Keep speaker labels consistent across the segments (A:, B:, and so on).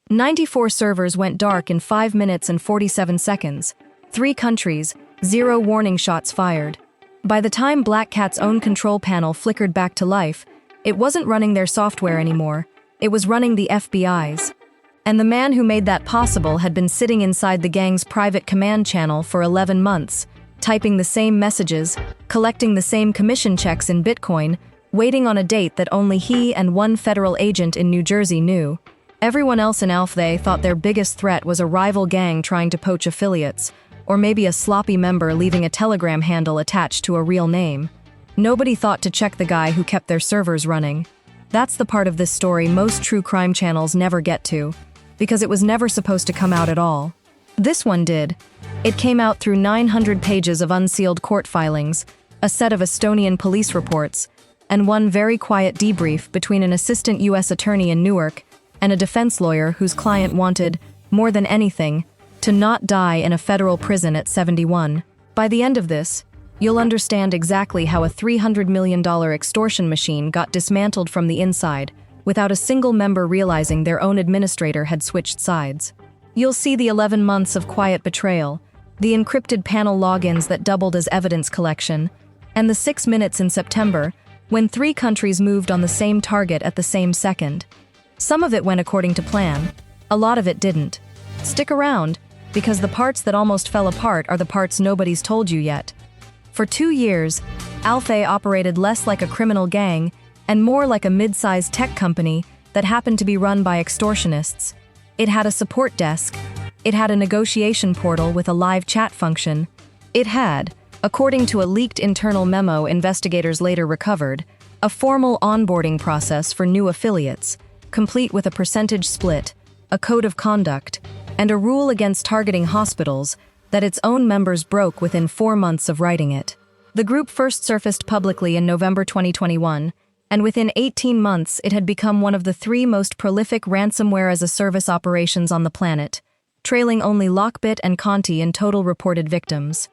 A: 94 servers went dark in 5 minutes and 47 seconds. 3 countries, 0 warning shots fired. By the time BlackCat's own control panel flickered back to life, it wasn't running their software anymore, it was running the FBI's. And the man who made that possible had been sitting inside the gang's private command channel for 11 months, typing the same messages, collecting the same commission checks in Bitcoin, waiting on a date that only he and one federal agent in New Jersey knew. Everyone else in Alfthey thought their biggest threat was a rival gang trying to poach affiliates, or maybe a sloppy member leaving a Telegram handle attached to a real name. Nobody thought to check the guy who kept their servers running. That's the part of this story most true crime channels never get to, because it was never supposed to come out at all. This one did. It came out through 900 pages of unsealed court filings, a set of Estonian police reports, and one very quiet debrief between an assistant U.S. attorney in Newark and a defense lawyer whose client wanted, more than anything, to not die in a federal prison at 71. By the end of this, you'll understand exactly how a $300 million extortion machine got dismantled from the inside, without a single member realizing their own administrator had switched sides. You'll see the 11 months of quiet betrayal, the encrypted panel logins that doubled as evidence collection, and the 6 minutes in September when 3 countries moved on the same target at the same second. Some of it went according to plan, a lot of it didn't. Stick around, because the parts that almost fell apart are the parts nobody's told you yet. For 2 years, Alfthey operated less like a criminal gang and more like a mid-sized tech company that happened to be run by extortionists. It had a support desk. It had a negotiation portal with a live chat function. It had, according to a leaked internal memo investigators later recovered, a formal onboarding process for new affiliates, complete with a percentage split, a code of conduct, and a rule against targeting hospitals that its own members broke within 4 months of writing it. The group first surfaced publicly in November 2021, and within 18 months it had become one of the 3 most prolific ransomware-as-a-service operations on the planet, trailing only Lockbit and Conti in total reported victims.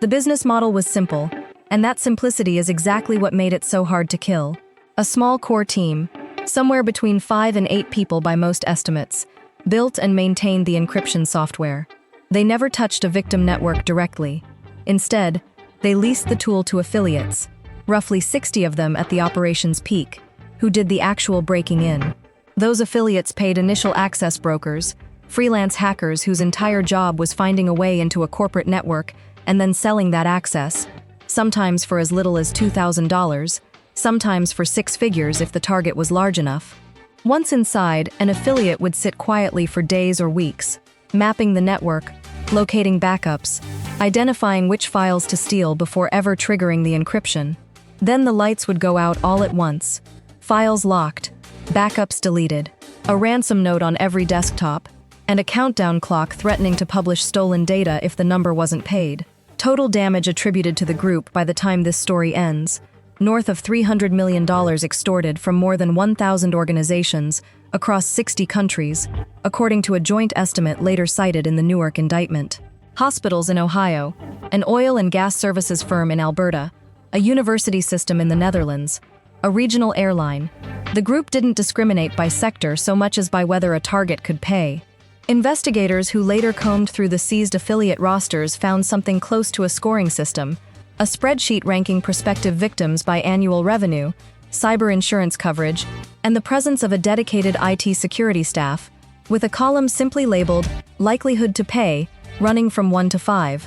A: The business model was simple, and that simplicity is exactly what made it so hard to kill. A small core team, somewhere between 5 and 8 people by most estimates, built and maintained the encryption software. They never touched a victim network directly. Instead, they leased the tool to affiliates, roughly 60 of them at the operation's peak, who did the actual breaking in. Those affiliates paid initial access brokers, freelance hackers whose entire job was finding a way into a corporate network and then selling that access, sometimes for as little as $2,000, sometimes for 6 figures if the target was large enough. Once inside, an affiliate would sit quietly for days or weeks, mapping the network, locating backups, identifying which files to steal before ever triggering the encryption. Then the lights would go out all at once. Files locked, backups deleted, a ransom note on every desktop, and a countdown clock threatening to publish stolen data if the number wasn't paid. Total damage attributed to the group by the time this story ends, north of $300 million extorted from more than 1,000 organizations across 60 countries, according to a joint estimate later cited in the Newark indictment. Hospitals in Ohio, an oil and gas services firm in Alberta, a university system in the Netherlands, a regional airline. The group didn't discriminate by sector so much as by whether a target could pay. Investigators who later combed through the seized affiliate rosters found something close to a scoring system, a spreadsheet ranking prospective victims by annual revenue, cyber insurance coverage, and the presence of a dedicated IT security staff, with a column simply labeled "Likelihood to Pay," running from 1 to 5.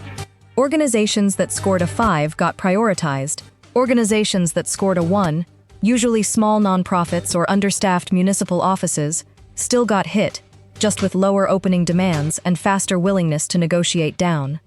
A: Organizations that scored a 5 got prioritized. Organizations that scored a 1, usually small nonprofits or understaffed municipal offices, still got hit, just with lower opening demands and faster willingness to negotiate down.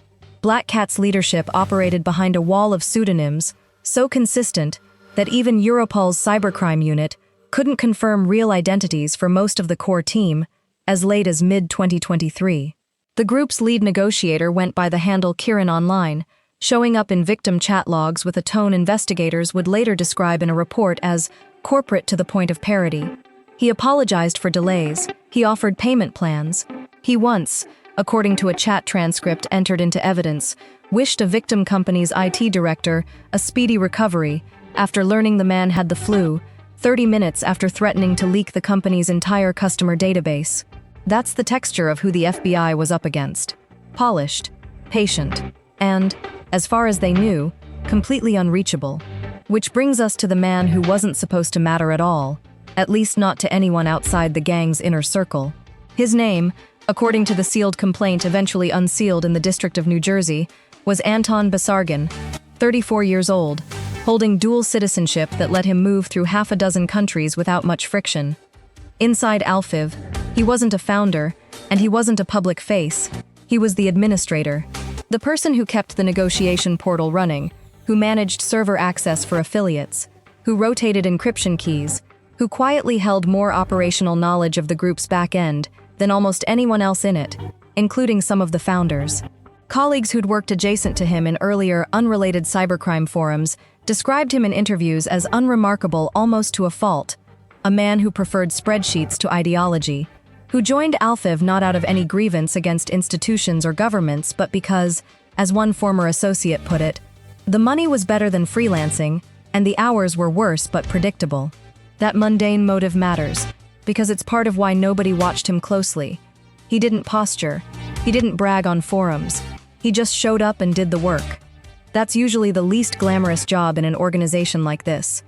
A: BlackCat's leadership operated behind a wall of pseudonyms, so consistent that even Europol's cybercrime unit couldn't confirm real identities for most of the core team as late as mid-2023. The group's lead negotiator went by the handle Kiran Online, showing up in victim chat logs with a tone investigators would later describe in a report as corporate to the point of parody. He apologized for delays. He offered payment plans. He once, according to a chat transcript entered into evidence, wished a victim company's IT director a speedy recovery after learning the man had the flu, 30 minutes after threatening to leak the company's entire customer database. That's the texture of who the FBI was up against. Polished, patient, and, as far as they knew, completely unreachable. Which brings us to the man who wasn't supposed to matter at all, at least not to anyone outside the gang's inner circle. His name, according to the sealed complaint eventually unsealed in the District of New Jersey, was Anton Basargin, 34 years old, holding dual citizenship that let him move through half a dozen countries without much friction. Inside Alfiv, he wasn't a founder, and he wasn't a public face. He was the administrator, the person who kept the negotiation portal running, who managed server access for affiliates, who rotated encryption keys, who quietly held more operational knowledge of the group's back end than almost anyone else in it, including some of the founders. Colleagues who'd worked adjacent to him in earlier, unrelated cybercrime forums described him in interviews as unremarkable almost to a fault, a man who preferred spreadsheets to ideology, who joined Alfiv not out of any grievance against institutions or governments, but because, as one former associate put it, the money was better than freelancing, and the hours were worse but predictable. That mundane motive matters, because it's part of why nobody watched him closely. He didn't posture. He didn't brag on forums. He just showed up and did the work. That's usually the least glamorous job in an organization like this.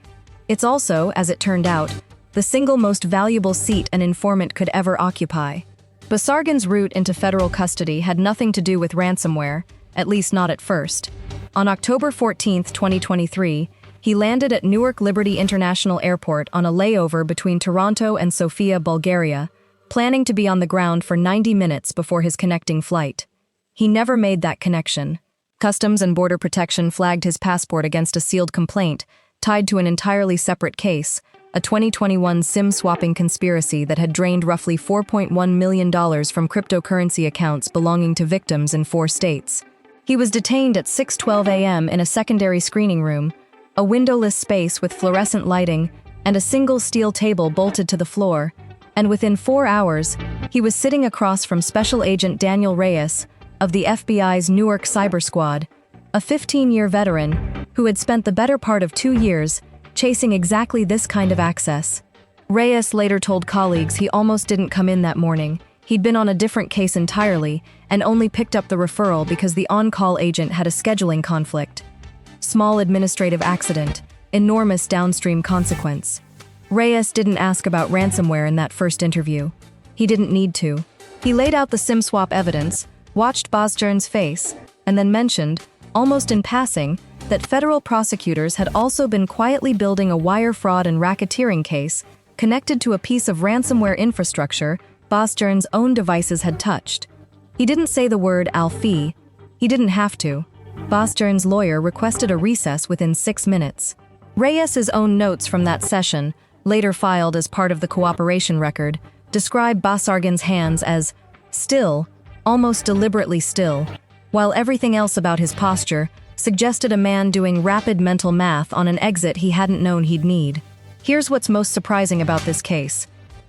A: It's also, as it turned out, the single most valuable seat an informant could ever occupy. Basargin's route into federal custody had nothing to do with ransomware, at least not at first. On October 14, 2023, he landed at Newark Liberty International Airport on a layover between Toronto and Sofia, Bulgaria, planning to be on the ground for 90 minutes before his connecting flight. He never made that connection. Customs and Border Protection flagged his passport against a sealed complaint tied to an entirely separate case, a 2021 SIM-swapping conspiracy that had drained roughly $4.1 million from cryptocurrency accounts belonging to victims in 4 states. He was detained at 6:12 a.m. in a secondary screening room, a windowless space with fluorescent lighting, and a single steel table bolted to the floor, and within 4 hours, he was sitting across from Special Agent Daniel Reyes of the FBI's Newark Cyber Squad, a 15-year veteran who had spent the better part of 2 years chasing exactly this kind of access. Reyes later told colleagues he almost didn't come in that morning. He'd been on a different case entirely and only picked up the referral because the on-call agent had a scheduling conflict. Small administrative accident, enormous downstream consequence. Reyes didn't ask about ransomware in that first interview. He didn't need to. He laid out the SIM swap evidence, watched Basargin's face, and then mentioned, almost in passing, that federal prosecutors had also been quietly building a wire fraud and racketeering case connected to a piece of ransomware infrastructure Basargin's own devices had touched. He didn't say the word Alfie. He didn't have to. Basargin's lawyer requested a recess within 6 minutes. Reyes's own notes from that session, later filed as part of the cooperation record, describe Basargin's hands as still, almost deliberately still, while everything else about his posture suggested a man doing rapid mental math on an exit he hadn't known he'd need. Here's what's most surprising about this case.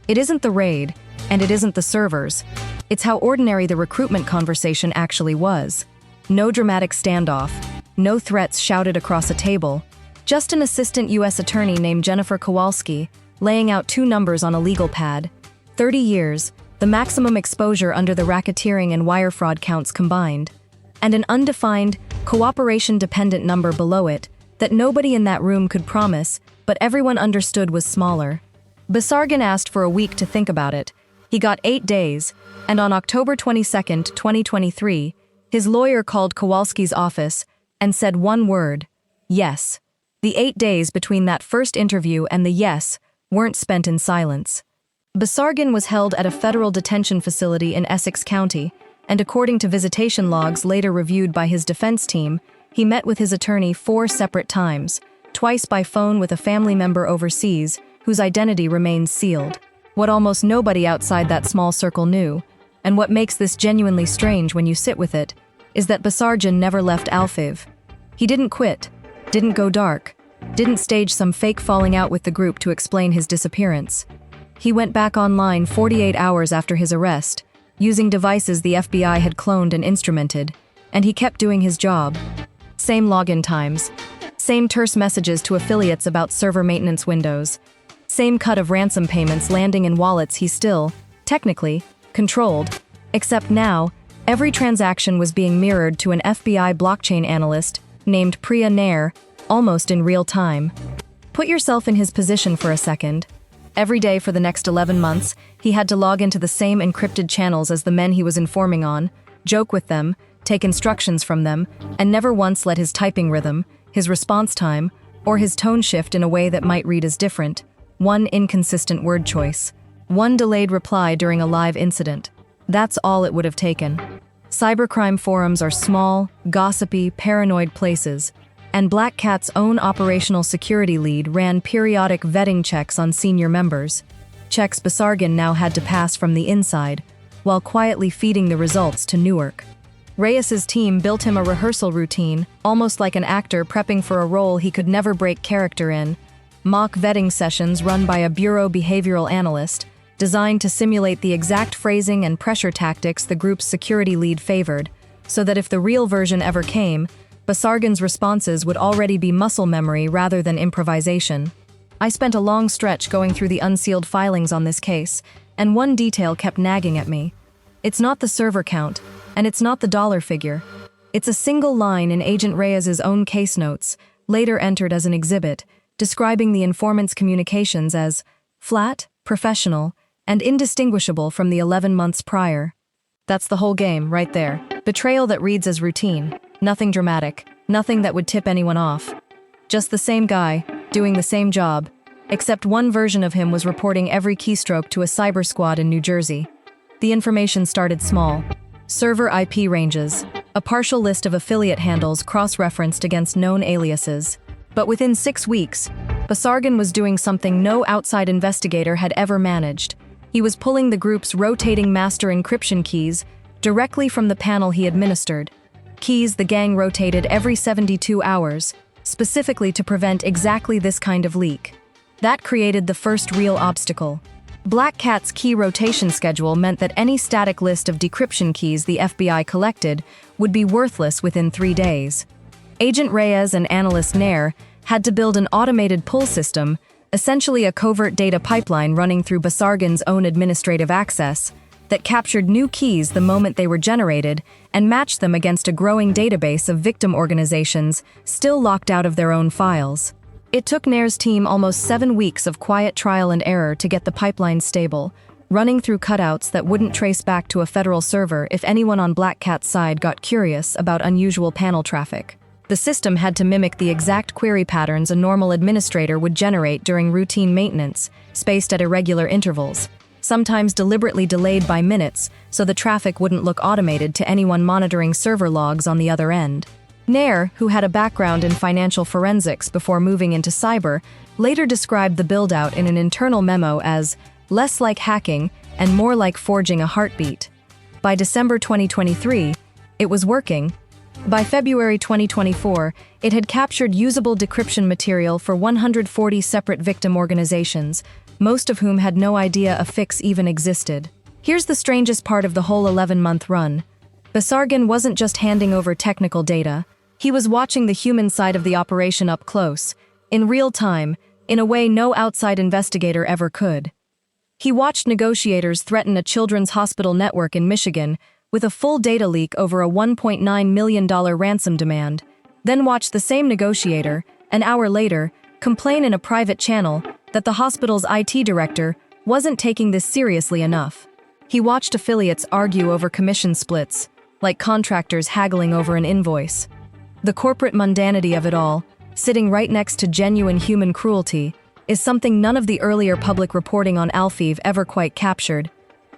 A: It isn't the raid, and it isn't the servers. It's how ordinary the recruitment conversation actually was. No dramatic standoff, no threats shouted across a table, just an assistant U.S. attorney named Jennifer Kowalski laying out 2 numbers on a legal pad. 30 years, the maximum exposure under the racketeering and wire fraud counts combined, and an undefined, cooperation-dependent number below it that nobody in that room could promise, but everyone understood was smaller. Basargin asked for a week to think about it. He got 8 days, and on October 22, 2023, his lawyer called Kowalski's office and said one word: yes. The 8 days between that first interview and the yes weren't spent in silence. Basargin was held at a federal detention facility in Essex County, and according to visitation logs later reviewed by his defense team, he met with his attorney 4 separate times, twice by phone with a family member overseas, whose identity remains sealed. What almost nobody outside that small circle knew, and what makes this genuinely strange when you sit with it, is that Basargin never left Alfiv. He didn't quit, didn't go dark, didn't stage some fake falling out with the group to explain his disappearance. He went back online 48 hours after his arrest, using devices the FBI had cloned and instrumented, and he kept doing his job. Same login times, same terse messages to affiliates about server maintenance windows, same cut of ransom payments landing in wallets he still, technically, controlled, except now, every transaction was being mirrored to an FBI blockchain analyst named Priya Nair, almost in real time. Put yourself in his position for a second. Every day for the next 11 months, he had to log into the same encrypted channels as the men he was informing on, joke with them, take instructions from them, and never once let his typing rhythm, his response time, or his tone shift in a way that might read as different. One inconsistent word choice. One delayed reply during a live incident. That's all it would have taken. Cybercrime forums are small, gossipy, paranoid places, and BlackCat's own operational security lead ran periodic vetting checks on senior members. Checks Basargan now had to pass from the inside, while quietly feeding the results to Newark. Reyes's team built him a rehearsal routine, almost like an actor prepping for a role he could never break character in. Mock vetting sessions run by a bureau behavioral analyst, designed to simulate the exact phrasing and pressure tactics the group's security lead favored, so that if the real version ever came, Basargan's responses would already be muscle memory rather than improvisation. I spent a long stretch going through the unsealed filings on this case, and one detail kept nagging at me. It's not the server count, and it's not the dollar figure. It's a single line in Agent Reyes's own case notes, later entered as an exhibit, describing the informant's communications as flat, professional, and indistinguishable from the 11 months prior. That's the whole game, right there. Betrayal that reads as routine. Nothing dramatic. Nothing that would tip anyone off. Just the same guy, doing the same job, except one version of him was reporting every keystroke to a cyber squad in New Jersey. The information started small. Server IP ranges, a partial list of affiliate handles cross-referenced against known aliases. But within 6 weeks, Basargan was doing something no outside investigator had ever managed. He was pulling the group's rotating master encryption keys directly from the panel he administered. Keys the gang rotated every 72 hours, specifically to prevent exactly this kind of leak. That created the first real obstacle. BlackCat's key rotation schedule meant that any static list of decryption keys the FBI collected would be worthless within 3 days. Agent Reyes and analyst Nair had to build an automated pull system, essentially a covert data pipeline running through Basargan's own administrative access, that captured new keys the moment they were generated and matched them against a growing database of victim organizations still locked out of their own files. It took Nair's team almost 7 weeks of quiet trial and error to get the pipeline stable, running through cutouts that wouldn't trace back to a federal server if anyone on BlackCat's side got curious about unusual panel traffic. The system had to mimic the exact query patterns a normal administrator would generate during routine maintenance, spaced at irregular intervals, sometimes deliberately delayed by minutes so the traffic wouldn't look automated to anyone monitoring server logs on the other end. Nair, who had a background in financial forensics before moving into cyber, later described the build-out in an internal memo as less like hacking and more like forging a heartbeat. By December 2023, it was working. By February 2024, it had captured usable decryption material for 140 separate victim organizations, most of whom had no idea a fix even existed. Here's the strangest part of the whole 11-month run. Basargan wasn't just handing over technical data. He was watching the human side of the operation up close, in real time, in a way no outside investigator ever could. He watched negotiators threaten a children's hospital network in Michigan with a full data leak over a $1.9 million ransom demand, then watched the same negotiator, an hour later, complain in a private channel that the hospital's IT director wasn't taking this seriously enough. He watched affiliates argue over commission splits, like contractors haggling over an invoice. The corporate mundanity of it all, sitting right next to genuine human cruelty, is something none of the earlier public reporting on Alfeev ever quite captured,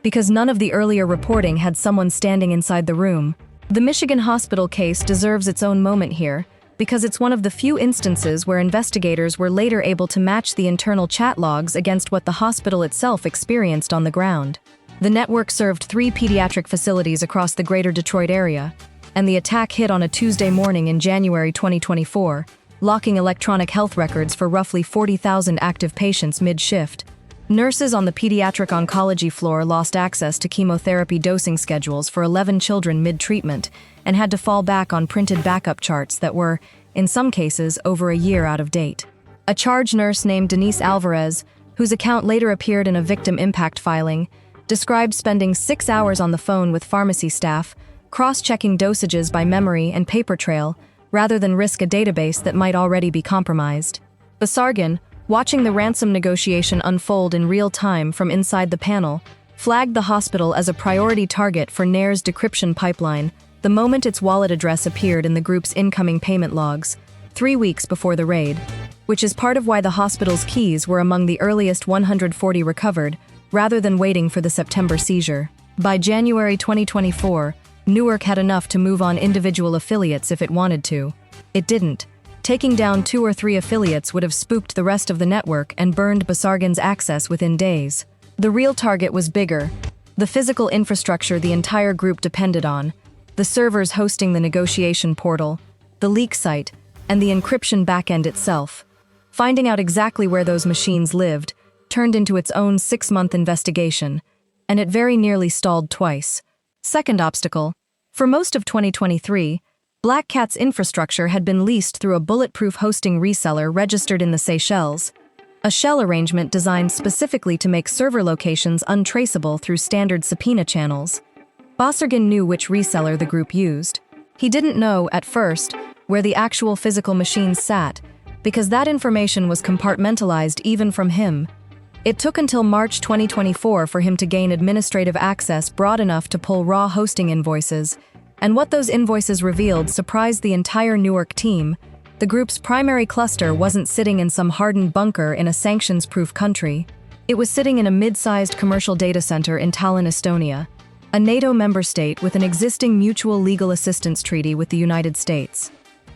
A: because none of the earlier reporting had someone standing inside the room. The Michigan hospital case deserves its own moment here, because it's one of the few instances where investigators were later able to match the internal chat logs against what the hospital itself experienced on the ground. The network served 3 pediatric facilities across the greater Detroit area, and the attack hit on a Tuesday morning in January 2024, locking electronic health records for roughly 40,000 active patients mid-shift. Nurses on the pediatric oncology floor lost access to chemotherapy dosing schedules for 11 children mid-treatment and had to fall back on printed backup charts that were, in some cases, over a year out of date. A charge nurse named Denise Alvarez, whose account later appeared in a victim impact filing, described spending 6 hours on the phone with pharmacy staff, cross-checking dosages by memory and paper trail, rather than risk a database that might already be compromised. Basargin, watching the ransom negotiation unfold in real time from inside the panel, flagged the hospital as a priority target for Nair's decryption pipeline the moment its wallet address appeared in the group's incoming payment logs, 3 weeks before the raid, which is part of why the hospital's keys were among the earliest 140 recovered, rather than waiting for the September seizure. By January 2024, Newark had enough to move on individual affiliates if it wanted to. It didn't. Taking down 2 or 3 affiliates would have spooked the rest of the network and burned Basargin's access within days. The real target was bigger: the physical infrastructure the entire group depended on, the servers hosting the negotiation portal, the leak site, and the encryption backend itself. Finding out exactly where those machines lived turned into its own 6-month investigation, and it very nearly stalled twice. Second obstacle: for most of 2023, BlackCat's infrastructure had been leased through a bulletproof hosting reseller registered in the Seychelles, a shell arrangement designed specifically to make server locations untraceable through standard subpoena channels. Basargin knew which reseller the group used. He didn't know, at first, where the actual physical machines sat, because that information was compartmentalized even from him. It took until March 2024 for him to gain administrative access broad enough to pull raw hosting invoices, and what those invoices revealed surprised the entire Newark team. The group's primary cluster wasn't sitting in some hardened bunker in a sanctions-proof country. It was sitting in a mid-sized commercial data center in Tallinn, Estonia, a NATO member state with an existing mutual legal assistance treaty with the United States.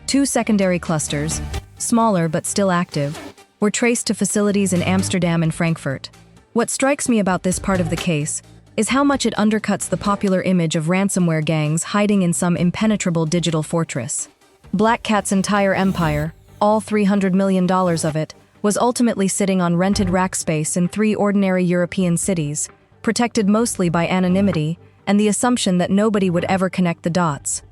A: 2 secondary clusters, smaller but still active, were traced to facilities in Amsterdam and Frankfurt. What strikes me about this part of the case is how much it undercuts the popular image of ransomware gangs hiding in some impenetrable digital fortress. BlackCat's entire empire, all $300 million of it, was ultimately sitting on rented rack space in 3 ordinary European cities, protected mostly by anonymity and the assumption that nobody would ever connect the dots.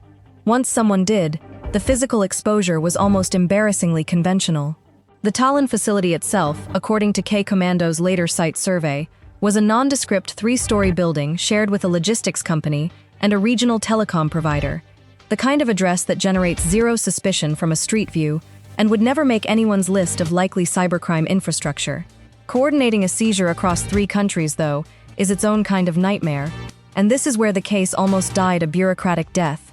A: Once someone did, the physical exposure was almost embarrassingly conventional. The Tallinn facility itself, according to K-Commando's later site survey, was a nondescript 3-story building shared with a logistics company and a regional telecom provider, the kind of address that generates zero suspicion from a street view and would never make anyone's list of likely cybercrime infrastructure. Coordinating a seizure across 3 countries, though, is its own kind of nightmare, and this is where the case almost died a bureaucratic death.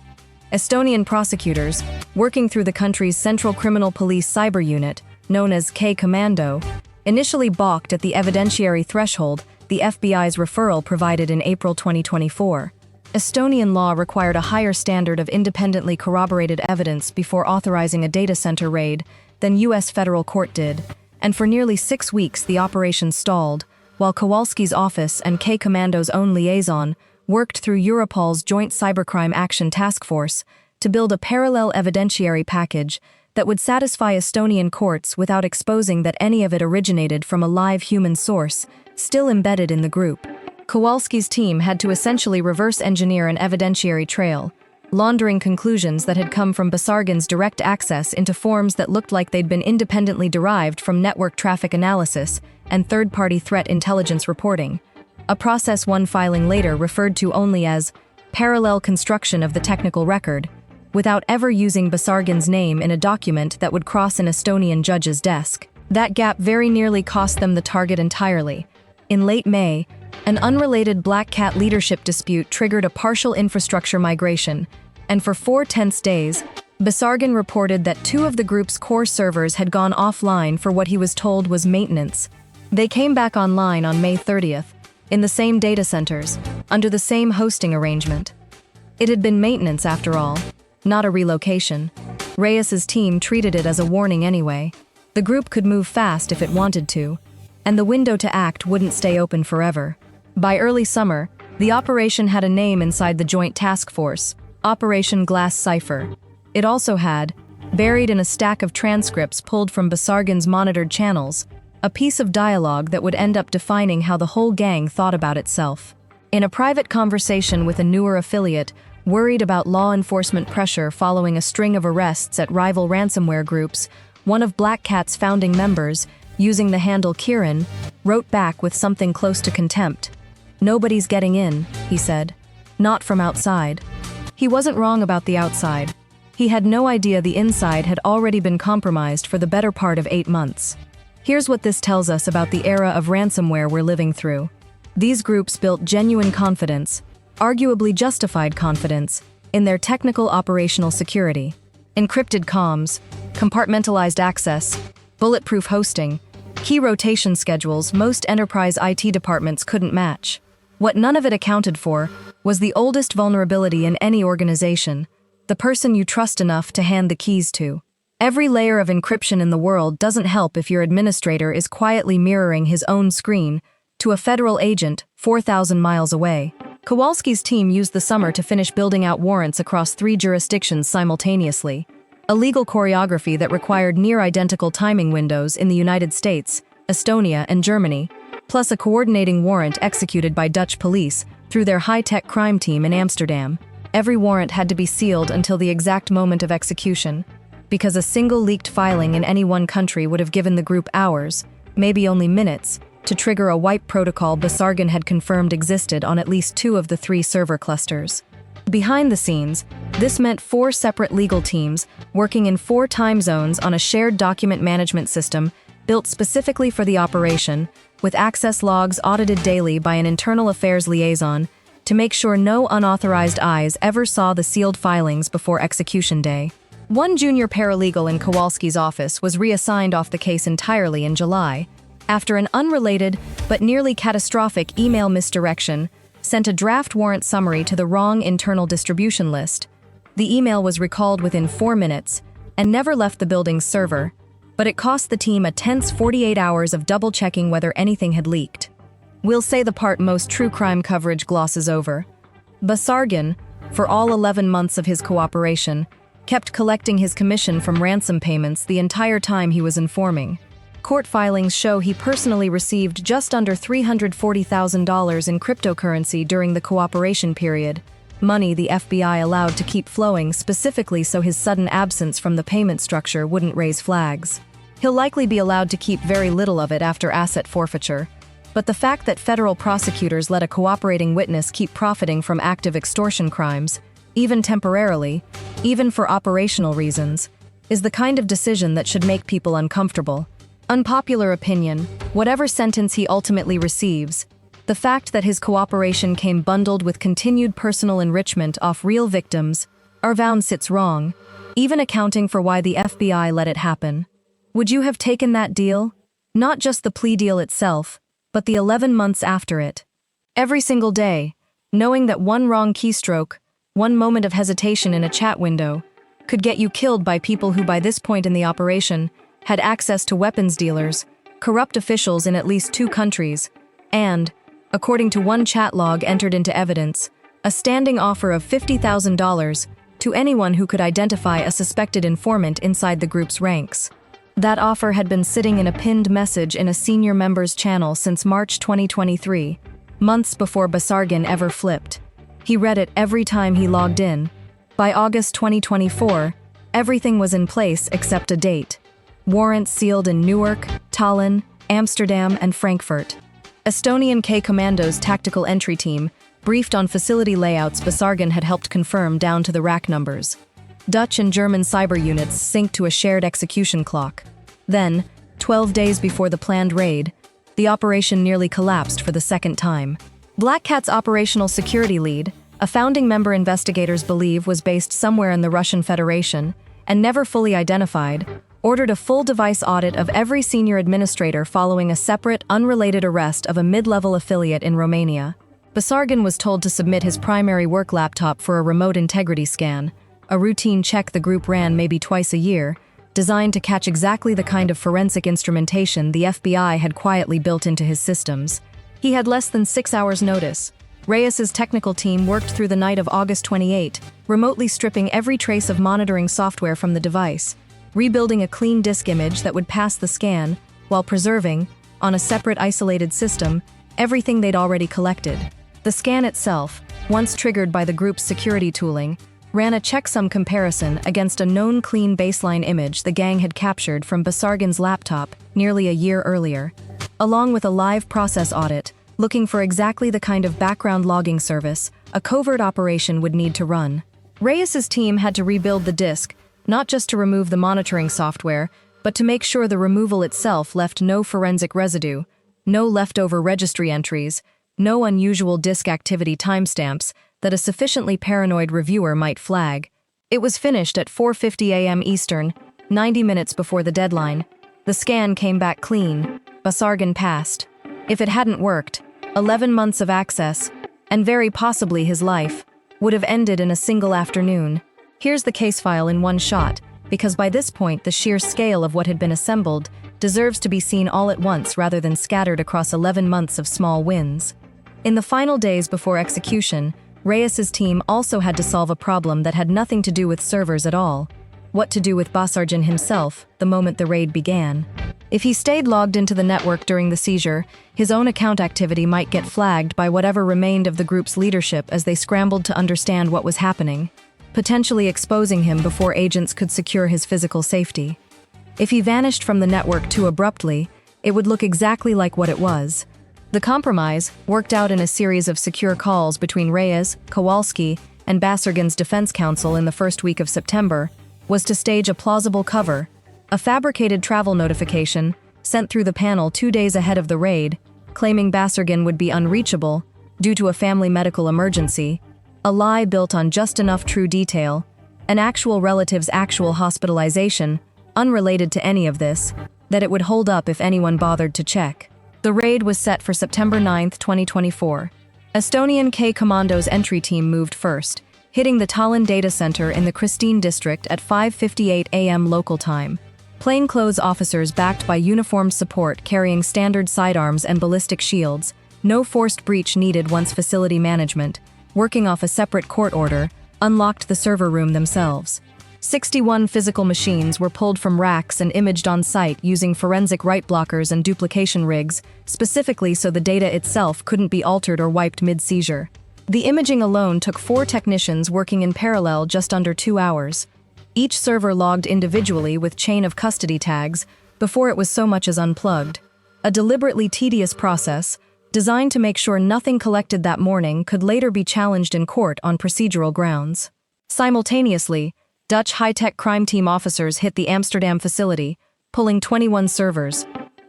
A: Estonian prosecutors, working through the country's Central Criminal Police Cyber Unit, known as K-Commando, initially balked at the evidentiary threshold the FBI's referral provided in April 2024. Estonian law required a higher standard of independently corroborated evidence before authorizing a data center raid than U.S. federal court did, and for nearly 6 weeks the operation stalled, while Kowalski's office and K-Commando's own liaison worked through Europol's Joint Cybercrime Action Task Force to build a parallel evidentiary package that would satisfy Estonian courts without exposing that any of it originated from a live human source, still embedded in the group. Kowalski's team had to essentially reverse engineer an evidentiary trail, laundering conclusions that had come from Basargin's direct access into forms that looked like they'd been independently derived from network traffic analysis and third-party threat intelligence reporting, a process one filing later referred to only as parallel construction of the technical record, without ever using Basargin's name in a document that would cross an Estonian judge's desk. That gap very nearly cost them the target entirely. In late May, an unrelated BlackCat leadership dispute triggered a partial infrastructure migration, and for 4 tense days, Basargin reported that 2 of the group's core servers had gone offline for what he was told was maintenance. They came back online on May 30th, in the same data centers, under the same hosting arrangement. It had been maintenance after all, not a relocation. Reyes's team treated it as a warning anyway. The group could move fast if it wanted to, and the window to act wouldn't stay open forever. By early summer, the operation had a name inside the Joint Task Force, Operation Glass Cipher. It also had, buried in a stack of transcripts pulled from Basargin's monitored channels, a piece of dialogue that would end up defining how the whole gang thought about itself. In a private conversation with a newer affiliate, worried about law enforcement pressure following a string of arrests at rival ransomware groups, one of BlackCat's founding members, using the handle Kieran, wrote back with something close to contempt. "Nobody's getting in," he said. "Not from outside." He wasn't wrong about the outside. He had no idea the inside had already been compromised for the better part of 8 months. Here's what this tells us about the era of ransomware we're living through. These groups built genuine confidence, arguably justified confidence, in their technical operational security. Encrypted comms, compartmentalized access, bulletproof hosting, key rotation schedules most enterprise IT departments couldn't match. What none of it accounted for was the oldest vulnerability in any organization, the person you trust enough to hand the keys to. Every layer of encryption in the world doesn't help if your administrator is quietly mirroring his own screen to a federal agent 4,000 miles away. Kowalski's team used the summer to finish building out warrants across 3 jurisdictions simultaneously, a legal choreography that required near-identical timing windows in the United States, Estonia, and Germany, plus a coordinating warrant executed by Dutch police through their high-tech crime team in Amsterdam. Every warrant had to be sealed until the exact moment of execution, because a single leaked filing in any one country would have given the group hours, maybe only minutes, to trigger a wipe protocol Basargan had confirmed existed on at least 2 of the 3 server clusters. Behind the scenes, this meant 4 separate legal teams working in 4 time zones on a shared document management system built specifically for the operation, with access logs audited daily by an internal affairs liaison to make sure no unauthorized eyes ever saw the sealed filings before execution day. One junior paralegal in Kowalski's office was reassigned off the case entirely in July, after an unrelated but nearly catastrophic email misdirection sent a draft warrant summary to the wrong internal distribution list. The email was recalled within 4 minutes and never left the building's server, but it cost the team a tense 48 hours of double-checking whether anything had leaked. We'll say the part most true crime coverage glosses over. Basargan, for all 11 months of his cooperation, kept collecting his commission from ransom payments the entire time he was informing. Court filings show he personally received just under $340,000 in cryptocurrency during the cooperation period, money the FBI allowed to keep flowing specifically so his sudden absence from the payment structure wouldn't raise flags. He'll likely be allowed to keep very little of it after asset forfeiture, but the fact that federal prosecutors let a cooperating witness keep profiting from active extortion crimes, even temporarily, even for operational reasons, is the kind of decision that should make people uncomfortable. Unpopular opinion, whatever sentence he ultimately receives, the fact that his cooperation came bundled with continued personal enrichment off real victims, Arvound sits wrong, even accounting for why the FBI let it happen. Would you have taken that deal? Not just the plea deal itself, but the 11 months after it. Every single day, knowing that one wrong keystroke, one moment of hesitation in a chat window, could get you killed by people who by this point in the operation had access to weapons dealers, corrupt officials in at least 2 countries, and, according to one chat log entered into evidence, a standing offer of $50,000 to anyone who could identify a suspected informant inside the group's ranks. That offer had been sitting in a pinned message in a senior member's channel since March 2023, months before Basargan ever flipped. He read it every time he logged in. By August 2024, everything was in place except a date. Warrants sealed in Newark, Tallinn, Amsterdam, and Frankfurt. Estonian K-Commando's tactical entry team briefed on facility layouts Basargan had helped confirm down to the rack numbers. Dutch and German cyber units synced to a shared execution clock. Then, 12 days before the planned raid, the operation nearly collapsed for the second time. BlackCat's operational security lead, a founding member investigators believe was based somewhere in the Russian Federation and never fully identified, ordered a full device audit of every senior administrator following a separate, unrelated arrest of a mid-level affiliate in Romania. Basargan was told to submit his primary work laptop for a remote integrity scan, a routine check the group ran maybe twice a year, designed to catch exactly the kind of forensic instrumentation the FBI had quietly built into his systems. He had less than 6 hours' notice. Reyes's technical team worked through the night of August 28, remotely stripping every trace of monitoring software from the device, rebuilding a clean disk image that would pass the scan, while preserving, on a separate isolated system, everything they'd already collected. The scan itself, once triggered by the group's security tooling, ran a checksum comparison against a known clean baseline image the gang had captured from Basargan's laptop nearly a year earlier. Along with a live process audit, looking for exactly the kind of background logging service a covert operation would need to run. Reyes's team had to rebuild the disk, not just to remove the monitoring software, but to make sure the removal itself left no forensic residue, no leftover registry entries, no unusual disk activity timestamps that a sufficiently paranoid reviewer might flag. It was finished at 4:50 a.m. Eastern, 90 minutes before the deadline. The scan came back clean. Basargan passed. If it hadn't worked, 11 months of access, and very possibly his life, would have ended in a single afternoon. Here's the case file in one shot, because by this point the sheer scale of what had been assembled deserves to be seen all at once rather than scattered across 11 months of small wins. In the final days before execution, Reyes's team also had to solve a problem that had nothing to do with servers at all. What to do with Basargan himself the moment the raid began. If he stayed logged into the network during the seizure, his own account activity might get flagged by whatever remained of the group's leadership as they scrambled to understand what was happening, potentially exposing him before agents could secure his physical safety. If he vanished from the network too abruptly, it would look exactly like what it was. The compromise, worked out in a series of secure calls between Reyes, Kowalski, and Basargan's defense counsel in the first week of September, was to stage a plausible cover, a fabricated travel notification sent through the panel 2 days ahead of the raid, claiming Basargan would be unreachable due to a family medical emergency, a lie built on just enough true detail, an actual relative's actual hospitalization, unrelated to any of this, that it would hold up if anyone bothered to check. The raid was set for September 9, 2024. Estonian K-Commando's entry team moved first, hitting the Tallinn data center in the Christine district at 5:58 a.m. local time. Plainclothes officers backed by uniformed support carrying standard sidearms and ballistic shields, no forced breach needed once facility management, working off a separate court order, unlocked the server room themselves. 61 physical machines were pulled from racks and imaged on site using forensic write blockers and duplication rigs, specifically so the data itself couldn't be altered or wiped mid-seizure. The imaging alone took 4 technicians working in parallel just under 2 hours. Each server logged individually with chain of custody tags before it was so much as unplugged. A deliberately tedious process, designed to make sure nothing collected that morning could later be challenged in court on procedural grounds. Simultaneously, Dutch high-tech crime team officers hit the Amsterdam facility, pulling 21 servers.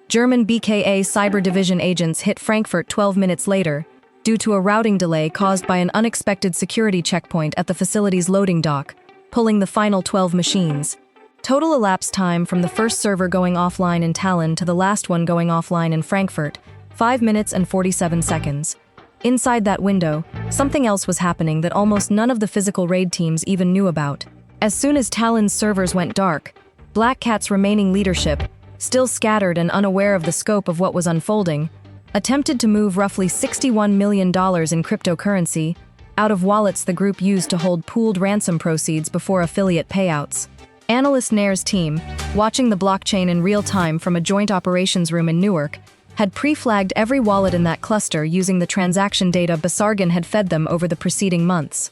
A: German BKA Cyber Division agents hit Frankfurt 12 minutes later, due to a routing delay caused by an unexpected security checkpoint at the facility's loading dock, pulling the final 12 machines. Total elapsed time from the first server going offline in Tallinn to the last one going offline in Frankfurt, 5 minutes and 47 seconds. Inside that window, something else was happening that almost none of the physical raid teams even knew about. As soon as Tallinn's servers went dark, BlackCat's remaining leadership, still scattered and unaware of the scope of what was unfolding, attempted to move roughly $61 million in cryptocurrency out of wallets the group used to hold pooled ransom proceeds before affiliate payouts. Analyst Nair's team, watching the blockchain in real time from a joint operations room in Newark, had pre-flagged every wallet in that cluster using the transaction data Basargan had fed them over the preceding months.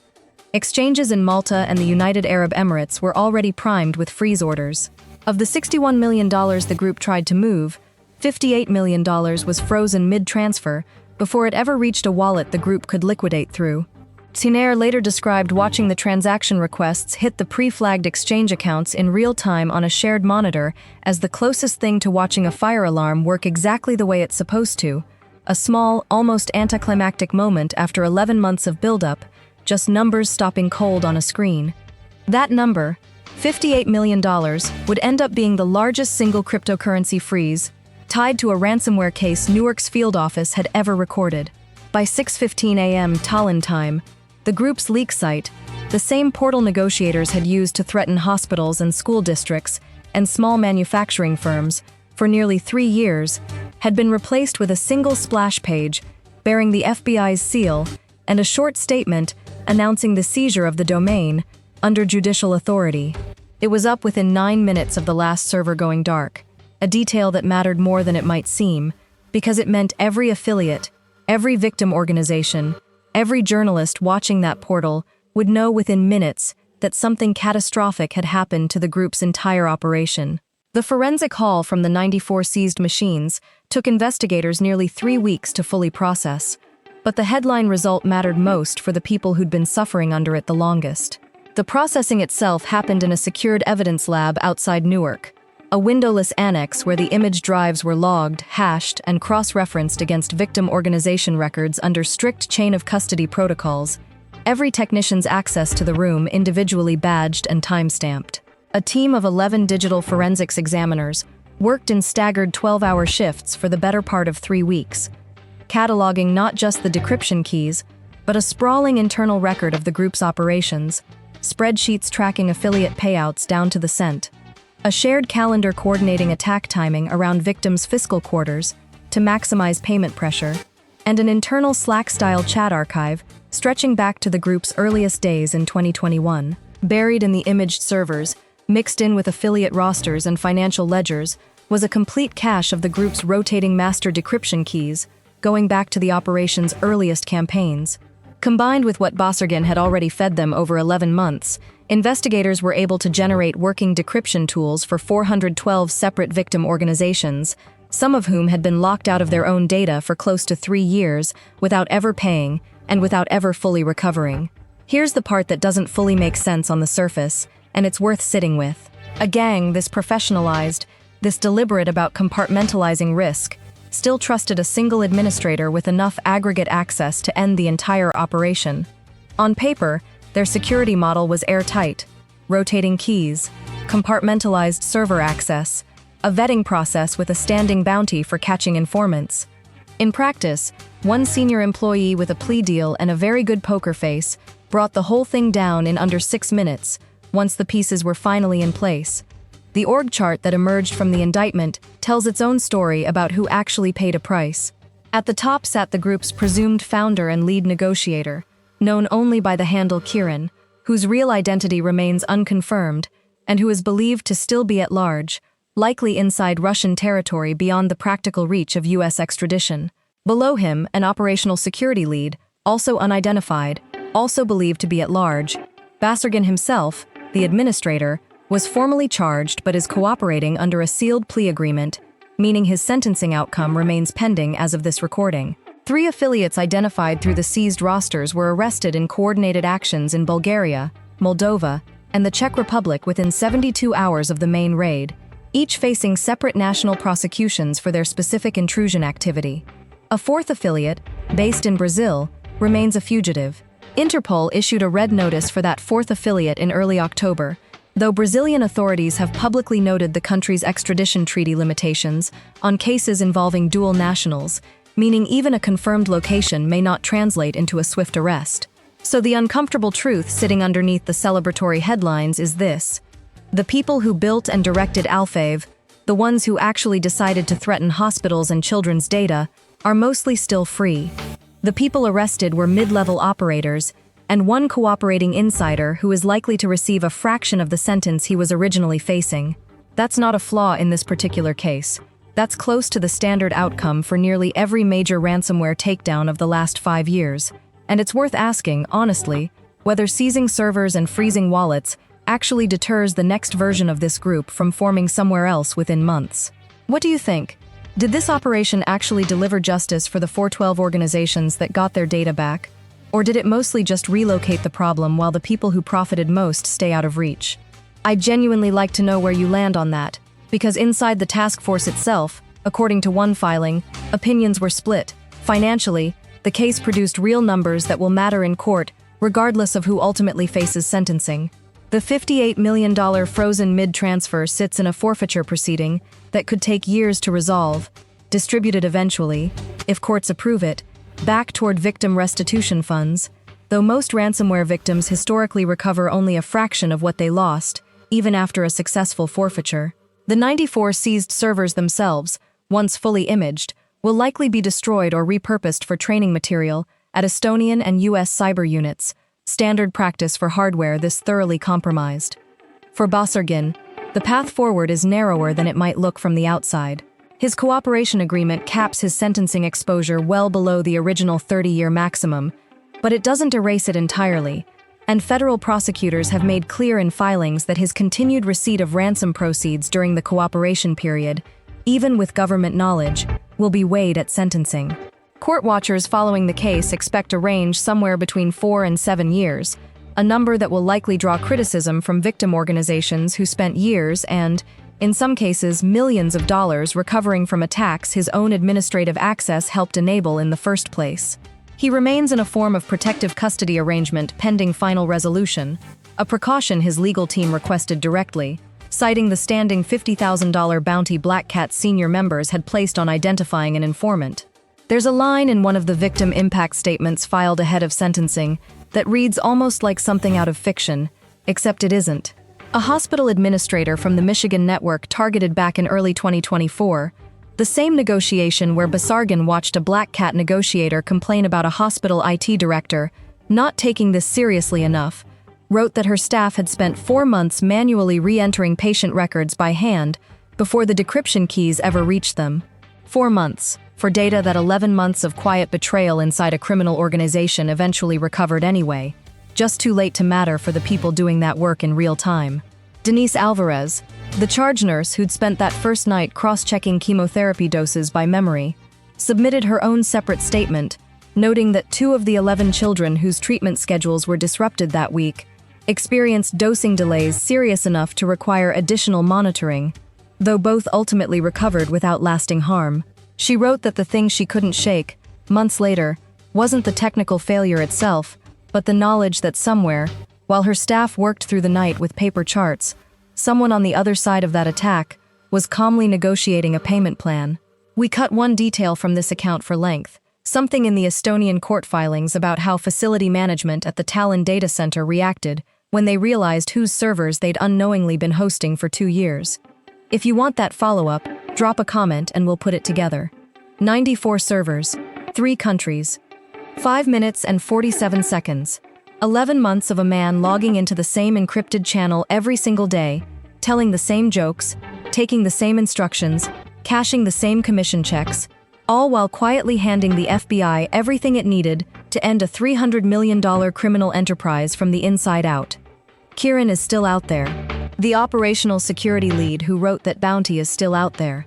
A: Exchanges in Malta and the United Arab Emirates were already primed with freeze orders. Of the $61 million the group tried to move, $58 million was frozen mid-transfer before it ever reached a wallet the group could liquidate through. Nair later described watching the transaction requests hit the pre-flagged exchange accounts in real time on a shared monitor as the closest thing to watching a fire alarm work exactly the way it's supposed to. A small, almost anticlimactic moment after 11 months of buildup, just numbers stopping cold on a screen. That number, $58 million, would end up being the largest single cryptocurrency freeze, tied to a ransomware case Newark's field office had ever recorded. By 6:15 a.m. Tallinn time, the group's leak site, the same portal negotiators had used to threaten hospitals and school districts and small manufacturing firms for nearly 3 years, had been replaced with a single splash page bearing the FBI's seal and a short statement announcing the seizure of the domain under judicial authority. It was up within 9 minutes of the last server going dark, a detail that mattered more than it might seem, because it meant every affiliate, every victim organization, every journalist watching that portal would know within minutes that something catastrophic had happened to the group's entire operation. The forensic haul from the 94 seized machines took investigators nearly 3 weeks to fully process, but the headline result mattered most for the people who'd been suffering under it the longest. The processing itself happened in a secured evidence lab outside Newark, a windowless annex where the image drives were logged, hashed, and cross-referenced against victim organization records under strict chain-of-custody protocols, every technician's access to the room individually badged and time-stamped. A team of 11 digital forensics examiners worked in staggered 12-hour shifts for the better part of 3 weeks, cataloging not just the decryption keys, but a sprawling internal record of the group's operations, spreadsheets tracking affiliate payouts down to the cent, a shared calendar coordinating attack timing around victims' fiscal quarters to maximize payment pressure, and an internal Slack-style chat archive stretching back to the group's earliest days in 2021. Buried in the imaged servers, mixed in with affiliate rosters and financial ledgers, was a complete cache of the group's rotating master decryption keys, going back to the operation's earliest campaigns. Combined with what Basargin had already fed them over 11 months, investigators were able to generate working decryption tools for 412 separate victim organizations, some of whom had been locked out of their own data for close to 3 years without ever paying and without ever fully recovering. Here's the part that doesn't fully make sense on the surface, and it's worth sitting with. A gang this professionalized, this deliberate about compartmentalizing risk, still trusted a single administrator with enough aggregate access to end the entire operation. On paper, their security model was airtight: rotating keys, compartmentalized server access, a vetting process with a standing bounty for catching informants. In practice, one senior employee with a plea deal and a very good poker face brought the whole thing down in under 6 minutes, once the pieces were finally in place. The org chart that emerged from the indictment tells its own story about who actually paid a price. At the top sat the group's presumed founder and lead negotiator, known only by the handle Kieran, whose real identity remains unconfirmed, and who is believed to still be at large, likely inside Russian territory beyond the practical reach of U.S. extradition. Below him, an operational security lead, also unidentified, also believed to be at large. Basargin himself, the administrator, was formally charged but is cooperating under a sealed plea agreement, meaning his sentencing outcome remains pending as of this recording. 3 affiliates identified through the seized rosters were arrested in coordinated actions in Bulgaria, Moldova, and the Czech Republic within 72 hours of the main raid, each facing separate national prosecutions for their specific intrusion activity. A 4th affiliate, based in Brazil, remains a fugitive. Interpol issued a red notice for that 4th affiliate in early October, though Brazilian authorities have publicly noted the country's extradition treaty limitations on cases involving dual nationals, meaning even a confirmed location may not translate into a swift arrest. So the uncomfortable truth sitting underneath the celebratory headlines is this: the people who built and directed Alfave, the ones who actually decided to threaten hospitals and children's data, are mostly still free. The people arrested were mid-level operators, and one cooperating insider who is likely to receive a fraction of the sentence he was originally facing. That's not a flaw in this particular case. That's close to the standard outcome for nearly every major ransomware takedown of the last 5 years. And it's worth asking, honestly, whether seizing servers and freezing wallets actually deters the next version of this group from forming somewhere else within months. What do you think? Did this operation actually deliver justice for the 412 organizations that got their data back? Or did it mostly just relocate the problem while the people who profited most stay out of reach? I'd genuinely like to know where you land on that, because inside the task force itself, according to one filing, opinions were split. Financially, the case produced real numbers that will matter in court, regardless of who ultimately faces sentencing. The $58 million frozen mid-transfer sits in a forfeiture proceeding that could take years to resolve, distributed eventually, if courts approve it, back toward victim restitution funds, though most ransomware victims historically recover only a fraction of what they lost, even after a successful forfeiture. The 94 seized servers themselves, once fully imaged, will likely be destroyed or repurposed for training material at Estonian and US cyber units, standard practice for hardware this thoroughly compromised. For Basargin, the path forward is narrower than it might look from the outside. His cooperation agreement caps his sentencing exposure well below the original 30-year maximum, but it doesn't erase it entirely. and federal prosecutors have made clear in filings that his continued receipt of ransom proceeds during the cooperation period, even with government knowledge, will be weighed at sentencing. Court watchers following the case expect a range somewhere between 4 and 7 years, a number that will likely draw criticism from victim organizations who spent years and, in some cases, millions of dollars recovering from attacks his own administrative access helped enable in the first place. He remains in a form of protective custody arrangement pending final resolution, a precaution his legal team requested directly, citing the standing $50,000 bounty BlackCat senior members had placed on identifying an informant. There's a line in one of the victim impact statements filed ahead of sentencing that reads almost like something out of fiction, except it isn't. A hospital administrator from the Michigan network targeted back in early 2024, the same negotiation where Basargan watched a BlackCat negotiator complain about a hospital IT director, not taking this seriously enough, wrote that her staff had spent 4 months manually re-entering patient records by hand before the decryption keys ever reached them. 4 months, for data that 11 months of quiet betrayal inside a criminal organization eventually recovered anyway. Just too late to matter for the people doing that work in real time. Denise Alvarez, the charge nurse who'd spent that first night cross-checking chemotherapy doses by memory, submitted her own separate statement, noting that 2 of the 11 children whose treatment schedules were disrupted that week experienced dosing delays serious enough to require additional monitoring, though both ultimately recovered without lasting harm. She wrote that the thing she couldn't shake, months later, wasn't the technical failure itself, but the knowledge that somewhere, while her staff worked through the night with paper charts, someone on the other side of that attack was calmly negotiating a payment plan. We cut one detail from this account for length, something in the Estonian court filings about how facility management at the Tallinn data center reacted when they realized whose servers they'd unknowingly been hosting for 2 years. If you want that follow-up, drop a comment and we'll put it together. 94 servers, 3 countries, 5 minutes and 47 seconds. 11 months of a man logging into the same encrypted channel every single day, telling the same jokes, taking the same instructions, cashing the same commission checks, all while quietly handing the FBI everything it needed to end a $300 million criminal enterprise from the inside out. Kieran is still out there. The operational security lead who wrote that bounty is still out there.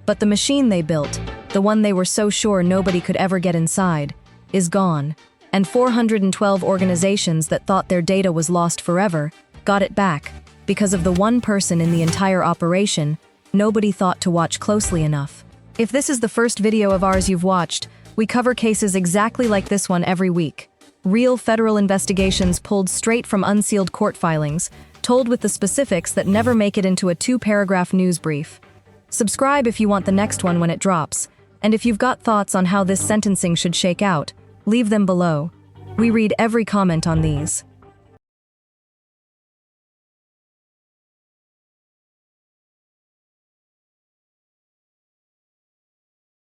A: But the machine they built, the one they were so sure nobody could ever get inside, is gone. And 412 organizations that thought their data was lost forever got it back because of the one person in the entire operation nobody thought to watch closely enough. If this is the first video of ours you've watched, we cover cases exactly like this one every week. Real federal investigations pulled straight from unsealed court filings, told with the specifics that never make it into a 2-paragraph news brief. Subscribe if you want the next one when it drops, and if you've got thoughts on how this sentencing should shake out, leave them below. We read every comment on these.